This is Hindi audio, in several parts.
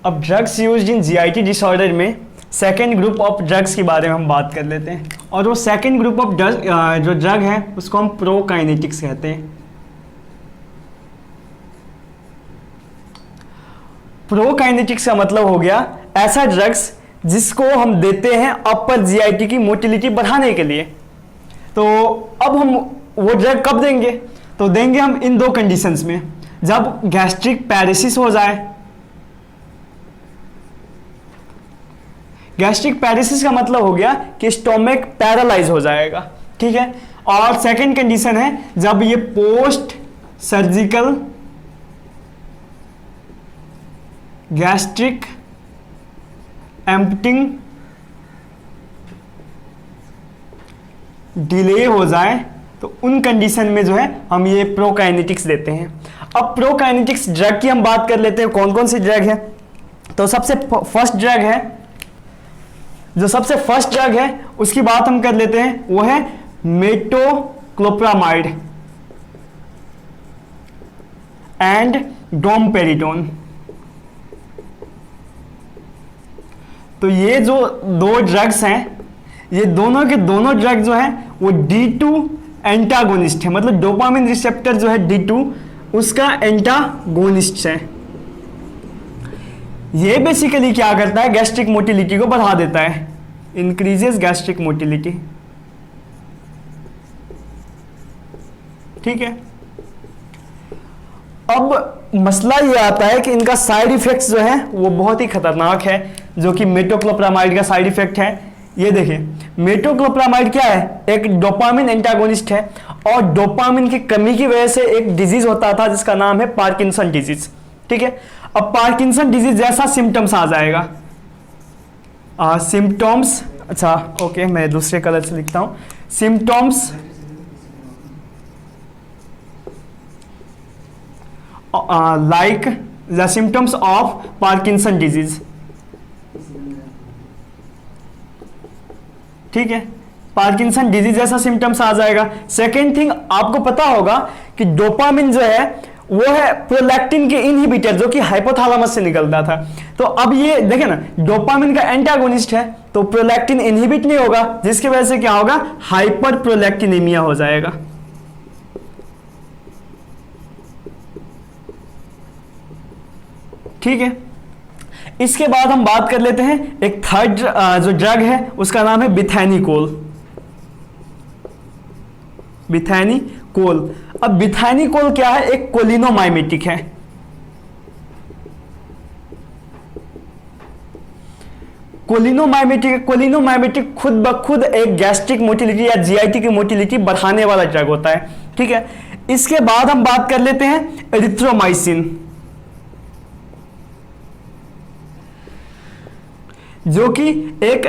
अब drugs used in GIT disorder में सेकेंड ग्रुप ऑफ ड्रग्स के बारे में हम बात कर लेते हैं, और वो सेकेंड ग्रुप ऑफ जो ड्रग है उसको हम प्रोकाइनेटिक्स कहते हैं। प्रोकाइनेटिक्स का मतलब हो गया ऐसा ड्रग्स जिसको हम देते हैं अपर जीआईटी की मोटिलिटी बढ़ाने के लिए। तो अब हम वो ड्रग कब देंगे, तो देंगे हम इन दो कंडीशंस में, जब गैस्ट्रिक पैरेसिस हो जाए। गैस्ट्रिक पैरेसिस का मतलब हो गया कि स्टोमक पैरालाइज हो जाएगा, ठीक है। और सेकंड कंडीशन है जब ये post surgical gastric emptying delay हो जाए, तो उन कंडीशन में जो है हम ये प्रोकाइनेटिक्स देते हैं। अब प्रोकाइनेटिक्स ड्रग की हम बात कर लेते हैं, कौन कौन सी ड्रग है। तो सबसे फर्स्ट ड्रग है, जो सबसे फर्स्ट ड्रग है उसकी बात हम कर लेते हैं, वो है मेटोक्लोप्रामाइड एंड डोमपेरिडोन। तो ये जो दो ड्रग्स हैं, ये दोनों के दोनों ड्रग जो हैं वो D2 एंटागोनिस्ट है, मतलब डोपामिन रिसेप्टर जो है D2 उसका एंटागोनिस्ट है। ये बेसिकली क्या करता है, गैस्ट्रिक मोटिलिटी को बढ़ा देता है, इंक्रीजेस गैस्ट्रिक मोटिलिटी, ठीक है। अब मसला ये आता है कि इनका साइड इफेक्ट्स जो है वो बहुत ही खतरनाक है, जो कि मेटोक्लोप्रामाइड का साइड इफेक्ट है। ये देखिए, मेटोक्लोप्रामाइड क्या है, एक डोपामिन एंटागोनिस्ट है, और डोपामिन की कमी की वजह से एक डिजीज होता था जिसका नाम है पार्किंसन डिजीज, ठीक है। अब पार्किंसन डिजीज जैसा सिम्टम्स आ जाएगा, सिम्टम्स, अच्छा ओके मैं दूसरे कलर से लिखता हूं, symptoms like the symptoms of Parkinson disease, ठीक है। पार्किंसन डिजीज जैसा सिम्टम्स आ जाएगा। सेकेंड थिंग, आपको पता होगा कि डोपामिन जो है वो है प्रोलैक्टिन के इनहिबिटर, जो कि हाइपोथैलेमस से निकलता था। तो अब ये देखें ना, डोपामिन का एंटागोनिस्ट है तो प्रोलैक्टिन इनहिबिट नहीं होगा, जिसकी वजह से क्या होगा, हाइपर प्रोलैक्टिनेमिया हो जाएगा, ठीक है। इसके बाद हम बात कर लेते हैं एक थर्ड जो ड्रग है उसका नाम है बिथैनिकोल। बिथैनिकोल, अब बिथैनिकोल क्या है, एक कोलिनोमाइमेटिक है। कोलिनोमाइमेटिक खुद ब खुद एक गैस्ट्रिक मोटिलिटी या जीआईटी की मोटिलिटी बढ़ाने वाला ड्रग होता है, ठीक है। इसके बाद हम बात कर लेते हैं एरिथ्रोमाइसिन, जो कि एक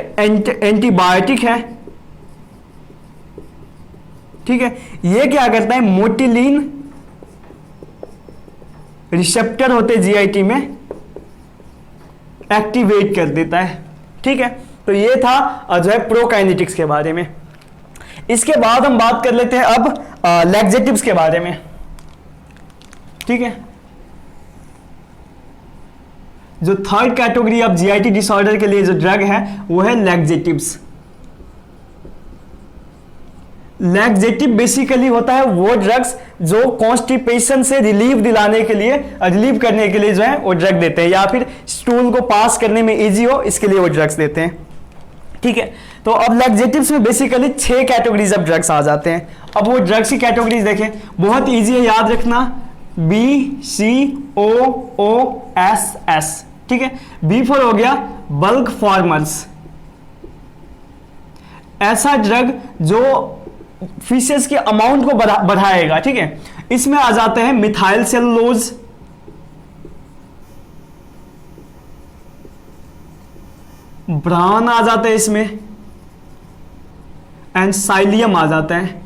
एंटीबायोटिक है, ठीक है। ये क्या करता है, मोटिलिन रिसेप्टर होते जीआईटी में एक्टिवेट कर देता है, ठीक है। तो ये था जो है प्रोकाइनेटिक्स के बारे में। इसके बाद हम बात कर लेते हैं अब लैक्सेटिव्स के बारे में, ठीक है। जो third category of GIT disorder के लिए जो ड्रग है वो है लैक्सेटिव्स। लैक्सेटिव बेसिकली होता है वो ड्रग्स जो कॉन्स्टिपेशन से रिलीफ दिलाने के लिए, रिलीव करने के लिए जो है वो ड्रग देते हैं, या फिर स्टूल को पास करने में इजी हो इसके लिए वो ड्रग्स देते हैं, ठीक है। तो अब लैक्सेटिव्स में बेसिकली 6 कैटेगरीज ऑफ ड्रग्स आ जाते हैं। अब वो ड्रग्स की कैटेगरीज देखें, बहुत इजी है याद रखना, BCOOSS, ठीक है। B4 हो गया बल्क फॉर्मर्स, ऐसा ड्रग जो फीसेस के अमाउंट को बढ़ाएगा, ठीक है। इसमें आ जाते हैं मिथाइल सेलुलोज, ब्रान आ जाते हैं इसमें, एंड साइलियम आ जाता है,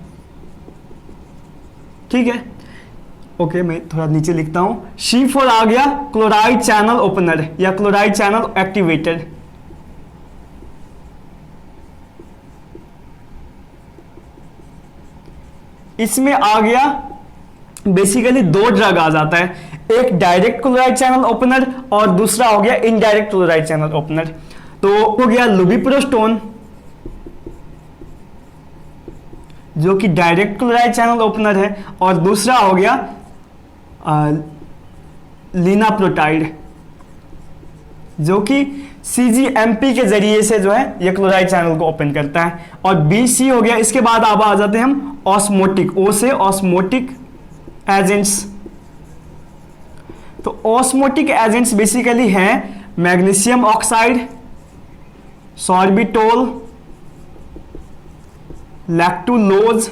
ठीक है। ओके मैं थोड़ा नीचे लिखता हूं, C4 आ गया क्लोराइड चैनल ओपनर या क्लोराइड चैनल एक्टिवेटर, इसमें आ गया बेसिकली 2 ड्रग आ जाता है, एक डायरेक्ट क्लोराइड चैनल ओपनर और दूसरा हो गया इनडायरेक्ट क्लोराइड चैनल ओपनर। तो हो गया लुबिप्रोस्टोन जो कि डायरेक्ट क्लोराइड चैनल ओपनर है, और दूसरा हो गया लिनाप्रोटाइड जो कि CGMP के जरिए से जो है ये क्लोराइड चैनल को ओपन करता है। और BC हो गया। इसके बाद अब आ जाते हैं हम ऑस्मोटिक, O से ऑस्मोटिक एजेंट्स। तो ऑस्मोटिक एजेंट्स बेसिकली हैं मैग्नीशियम ऑक्साइड, सॉर्बिटोल, लैक्टुलोज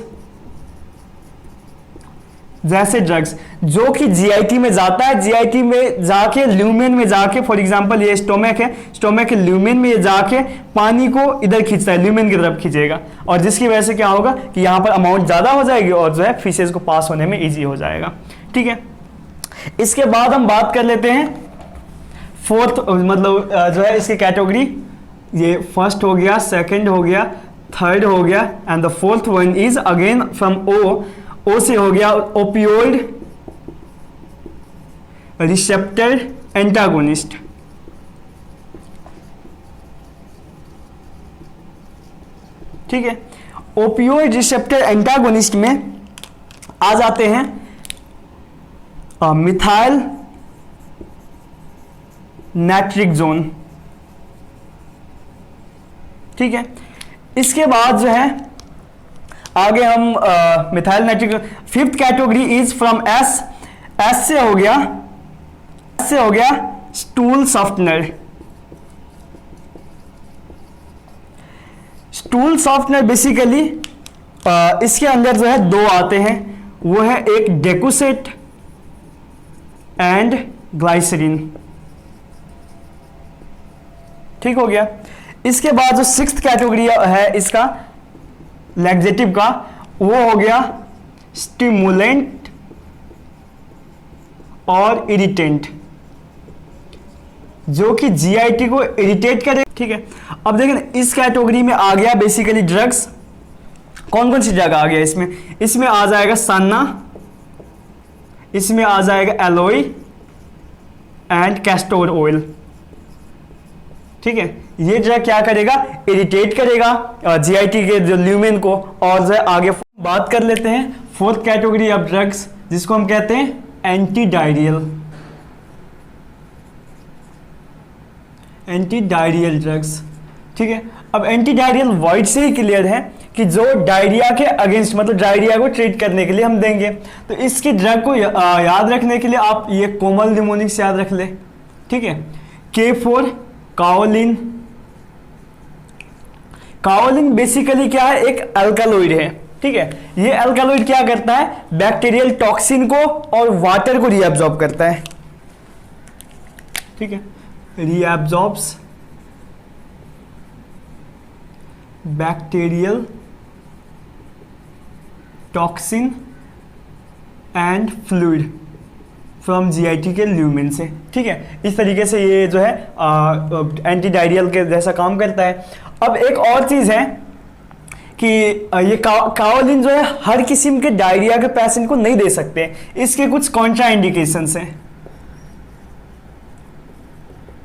जैसे ड्रग्स जो कि जीआईटी में जाता है। जीआईटी में जाके ल्यूमेन में जाके, फॉर एग्जांपल ये स्टोमक है, स्टोमक के ल्यूमेन में ये जाके पानी को इधर खींचता है, ल्यूमेन की तरफ खींचेगा, और जिसकी वजह से क्या होगा कि यहाँ पर अमाउंट ज़्यादा हो जाएगी और जो है फिशेज को पास होने में ईजी हो जाएगा। ठीक है, इसके बाद हम बात कर लेते हैं फोर्थ, मतलब जो है इसकी कैटेगरी, ये फर्स्ट हो गया, सेकेंड हो गया, थर्ड हो गया, and the fourth one is again from O से हो गया ओपियोइड रिसेप्टर एंटागोनिस्ट। ठीक है, ओपियोइड रिसेप्टर एंटागोनिस्ट में आ जाते हैं मिथाइल नाइट्रिकजोन। ठीक है, इसके बाद जो है आगे हम methyl nitric. Fifth category is from S से हो गया stool softener. Stool softener basically इसके अंदर जो है दो आते हैं, वो है एक डेकुसेट एंड ग्लाइसरीन। ठीक हो गया। इसके बाद जो सिक्स्थ कैटेगरी है इसका लैक्सेटिव का, वो हो गया स्टिमुलेंट और इरिटेंट जो कि जीआईटी को इरिटेट करे। ठीक है, अब देखें इस कैटेगरी में आ गया बेसिकली ड्रग्स। कौन कौन सी ड्रग आ गया इसमें आ जाएगा सान्ना, इसमें आ जाएगा एलोई एंड कैस्टोर ऑयल। ठीक है, ये ड्रग क्या करेगा, इरिटेट करेगा जीआईटी के जो ल्यूमेन को, और जो आगे बात कर लेते हैं फोर्थ कैटेगरी ऑफ ड्रग्स जिसको हम कहते हैं एंटी डायरियल ड्रग्स। ठीक है, अब एंटी डायरियल वर्ड से ही क्लियर है कि जो डायरिया के अगेंस्ट, मतलब डायरिया को ट्रीट करने के लिए हम देंगे। तो इसकी ड्रग को याद रखने के लिए आप ये कोमल निमोनिक्स याद रख ले। ठीक है, K4 काओलिन। काओलिन बेसिकली क्या है, एक अल्कालॉइड है। ठीक है, ये अल्कालॉइड क्या करता है, बैक्टीरियल टॉक्सिन को और वाटर को रीअब्जॉर्ब करता है। ठीक है, reabsorbs bacterial toxin and fluid from GIT के ल्यूमेन से। ठीक है, इस तरीके से ये जो है एंटी डायरियल के जैसा काम करता है। अब एक और चीज़ है कि ये काओलिन जो है हर किस्म के डायरिया के पेशेंट को नहीं दे सकते, इसके कुछ कॉन्ट्रा इंडिकेशंस हैं।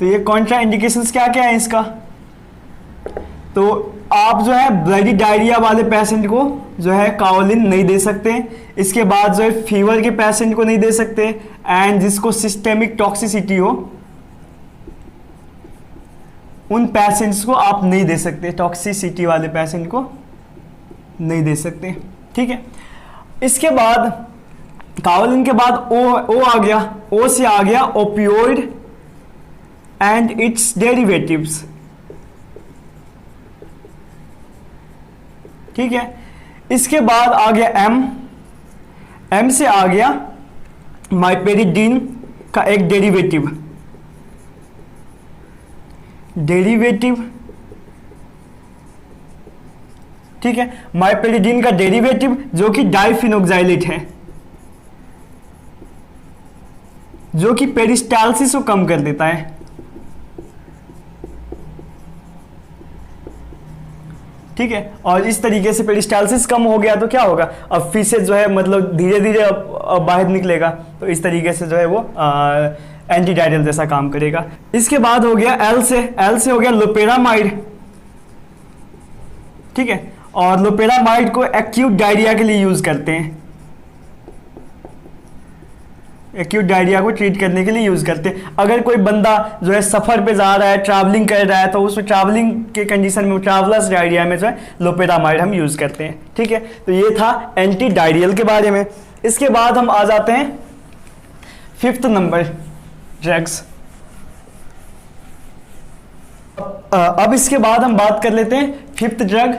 तो ये कॉन्ट्रा इंडिकेशंस क्या क्या है इसका, तो आप जो है ब्लडी डायरिया वाले पेशेंट को जो है काओलिन नहीं दे सकते। इसके बाद जो है फीवर के पेशेंट को नहीं दे सकते, एंड जिसको सिस्टेमिक टॉक्सिसिटी हो उन पेशेंट्स को आप नहीं दे सकते, टॉक्सिसिटी वाले पेशेंट को नहीं दे सकते। ठीक है, इसके बाद काओलिन के बाद ओ आ गया, ओ से आ गया ओपियोइड एंड इट्स डेरिवेटिव्स। ठीक है, इसके बाद आ गया एम से आ गया माइपेरिडीन का एक डेरिवेटिव। ठीक है, माइपेरिडीन का डेरिवेटिव जो कि डाइफिनोक्साइलेट है, जो कि पेरिस्टालसिस को कम कर देता है। ठीक है। और इस तरीके से पेरिस्टालसिस कम हो गया तो क्या होगा, अब फीसेज जो है मतलब धीरे धीरे अब बाहर निकलेगा, तो इस तरीके से जो है वो एंटीडायरियल जैसा काम करेगा। इसके बाद हो गया एल से हो गया लोपेरामाइड, ठीक है। और लोपेरामाइड को एक्यूट डायरिया के लिए यूज करते हैं, एक्यूट डायरिया को ट्रीट करने के लिए यूज करते हैं। अगर कोई बंदा जो है सफर पे जा रहा है, ट्रैवलिंग कर रहा है, तो उस ट्रैवलिंग के कंडीशन में, ट्रैवलर्स डायरिया में जो है लोपेरामाइड हम यूज करते हैं, ठीक है। तो ये था एंटी डायरियल के बारे में। इसके बाद हम आ जाते हैं 5th नंबर ड्रग्स। अब इसके बाद हम बात कर लेते हैं 5th ड्रग,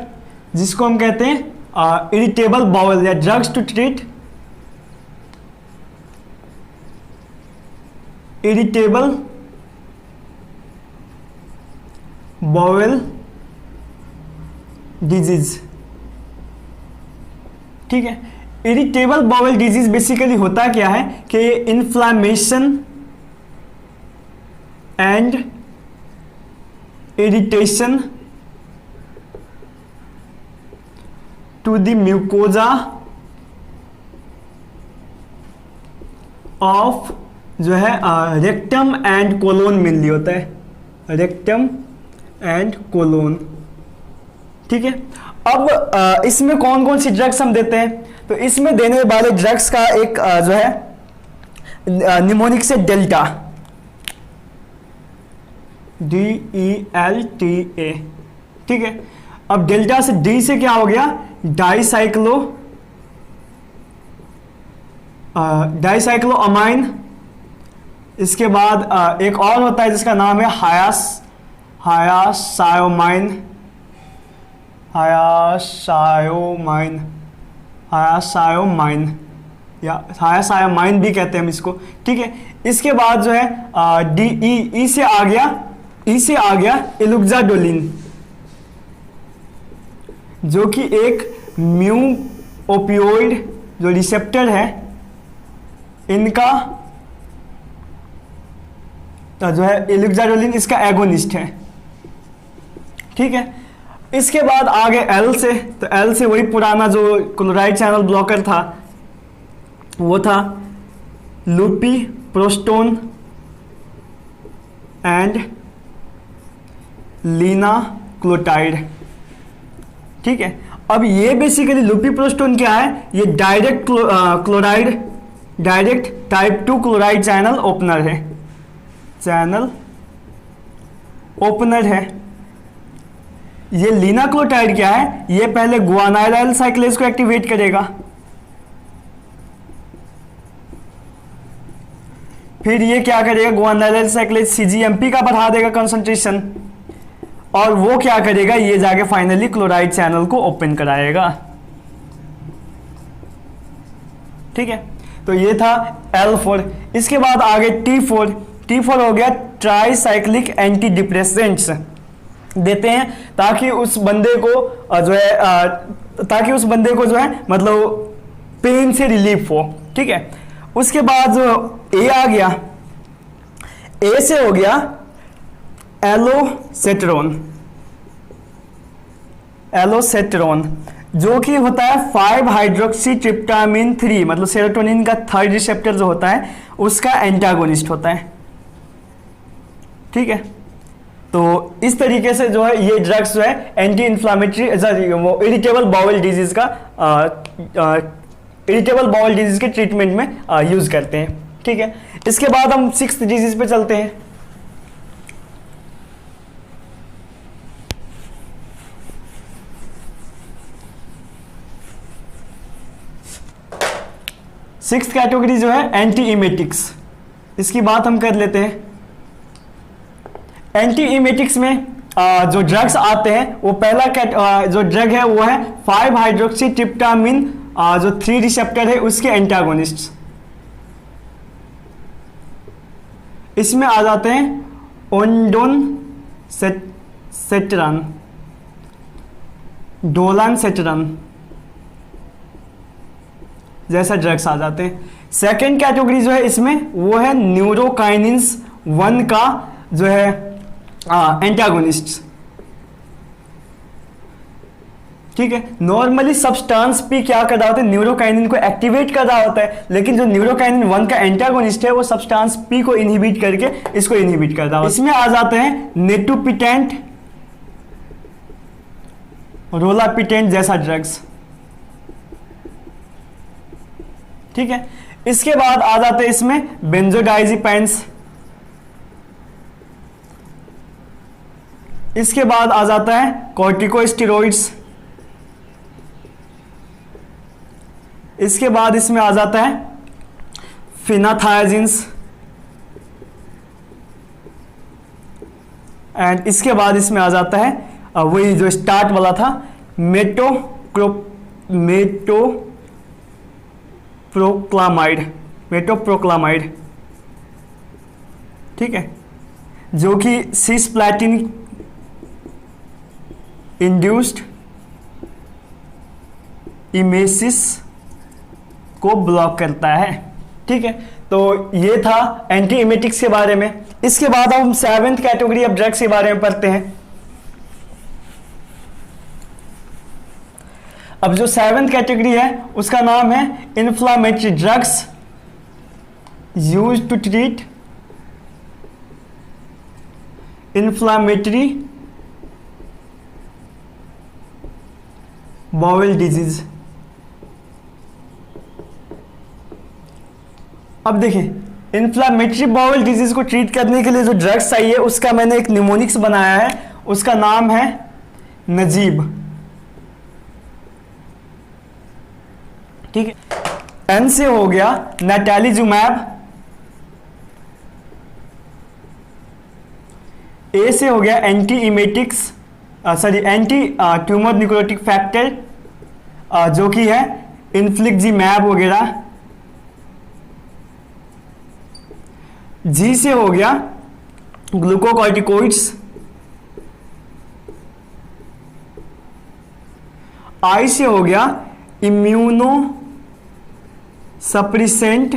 जिसको हम कहते हैं इरिटेबल बाउल या drugs to treat irritable bowel disease, ठीक है। इरिटेबल बाउल डिजीज बेसिकली होता क्या है कि inflammation and irritation to the mucosa of जो है रेक्टम एंड कोलोन मेनली होता है, रेक्टम एंड कोलोन, ठीक है। अब इसमें कौन कौन सी ड्रग्स हम देते हैं, तो इसमें देने वाले ड्रग्स का एक जो है निमोनिक से डेल्टा, DELTA, ठीक है। अब डेल्टा से डी से क्या हो गया, डाइसाइक्लोअमाइन। इसके बाद एक और होता है जिसका नाम है हायासायोमाइन या हायासायोमाइन भी कहते हैं हम इसको, ठीक है। इसके बाद जो है ई से आ गया इलुक्साडोलिन, जो कि एक म्यू ओपियोइड जो रिसेप्टर है इनका जो है इलुक्साडोलिन इसका एगोनिस्ट है, ठीक है। इसके बाद आगे एल से, तो एल से वही पुराना जो क्लोराइड चैनल ब्लॉकर था वो था लुपिप्रोस्टोन एंड लीनाक्लोटाइड, ठीक है। अब ये बेसिकली लुपिप्रोस्टोन क्या है, ये direct chloride, direct type 2 chloride channel opener है। ये लीनाक्लोटाइड क्या है, ये पहले गुआनाइलाइल साइक्लेज को एक्टिवेट करेगा, फिर ये क्या करेगा, गुआनाइलाइल साइक्लेज CGMP का बढ़ा देगा कंसंट्रेशन, और वो क्या करेगा, ये जाके फाइनली क्लोराइड चैनल को ओपन कराएगा, ठीक है। तो ये था L4। इसके बाद आगे T4 हो गया ट्राइसाइक्लिक एंटी डिप्रेसेंट्स देते हैं ताकि उस बंदे को जो है मतलब पेन से रिलीफ हो, ठीक है। उसके बाद जो ए आ गया, ए से हो गया एलोसेट्रॉन, जो कि होता है 5 हाइड्रोक्सीट्रिप्टामिन 3, मतलब सेरोटोनिन का 3rd रिसेप्टर जो होता है उसका एंटागोनिस्ट होता है, ठीक है। तो इस तरीके से जो है ये ड्रग्स जो है एंटी इन्फ्लामेटरी वो इरिटेबल बाउल डिजीज के ट्रीटमेंट में यूज करते हैं, ठीक है। इसके बाद हम 6th डिजीज पे चलते हैं। सिक्स्थ कैटेगरी जो है एंटी इमेटिक्स, इसकी बात हम कर लेते हैं। एंटी इमेटिक्स में जो ड्रग्स आते हैं वो पहला जो ड्रग है वो है 5 हाइड्रोक्सीट्रिप्टामिन जो 3 रिसेप्टर है उसके एंटागोनिस्ट। इसमें आ जाते हैं ओंडोनसेट्रान, डोलानसेट्रान जैसा ड्रग्स आ जाते हैं। सेकेंड कैटेगरी जो है इसमें वो है न्यूरोकाइनिन्स 1 का जो है एंटागोनिस्ट। ठीक है। नॉर्मली सब्सटेंस पी क्या कर रहा होता है, न्यूरोकाइनिन को एक्टिवेट कर रहा होता है, लेकिन जो न्यूरोकाइनिन 1 का एंटागोनिस्ट है वो सब्सटेंस पी को इनहिबिट करके इसको इनहिबिट कर रहा होता है। इसमें आ जाते हैं नेटोपिटेंट, रोलापिटेंट जैसा ड्रग्स, ठीक है। इसके बाद आ जाते हैं इसमें बेंजोडाइजिपाइन्स, इसके बाद आ जाता है कॉर्टिकोस्टेरॉइड्स, इसके बाद इसमें आ जाता है फिनाथायाजिन्स, एंड इसके बाद इसमें आ जाता है वही जो स्टार्ट वाला था मेटोप्रोक्लामाइड, ठीक है, जो कि सिस्प्लैटिन इंड्यूस्ड इमेसिस को ब्लॉक करता है, ठीक है। तो ये था एंटी इमेटिक्स के बारे में। इसके बाद हम 7th कैटेगरी ऑफ ड्रग्स के बारे में पढ़ते हैं। अब जो 7th कैटेगरी है उसका नाम है inflammatory drugs used to treat inflammatory bowel disease. अब देखिए इन्फ्लामेटरी बाउल डिजीज को ट्रीट करने के लिए जो ड्रग्स चाहिए उसका मैंने एक निमोनिक्स बनाया है, उसका नाम है नजीब, ठीक है। एन से हो गया नैटालिजुमैब, ए से हो गया anti emetics anti tumour nucleotic factor जो कि है इन्फ्लिक्जिमैब वगैरह। जी से हो गया ग्लूकोकॉर्टिकोइड्स, आई से हो गया इम्यूनो सप्रेसेंट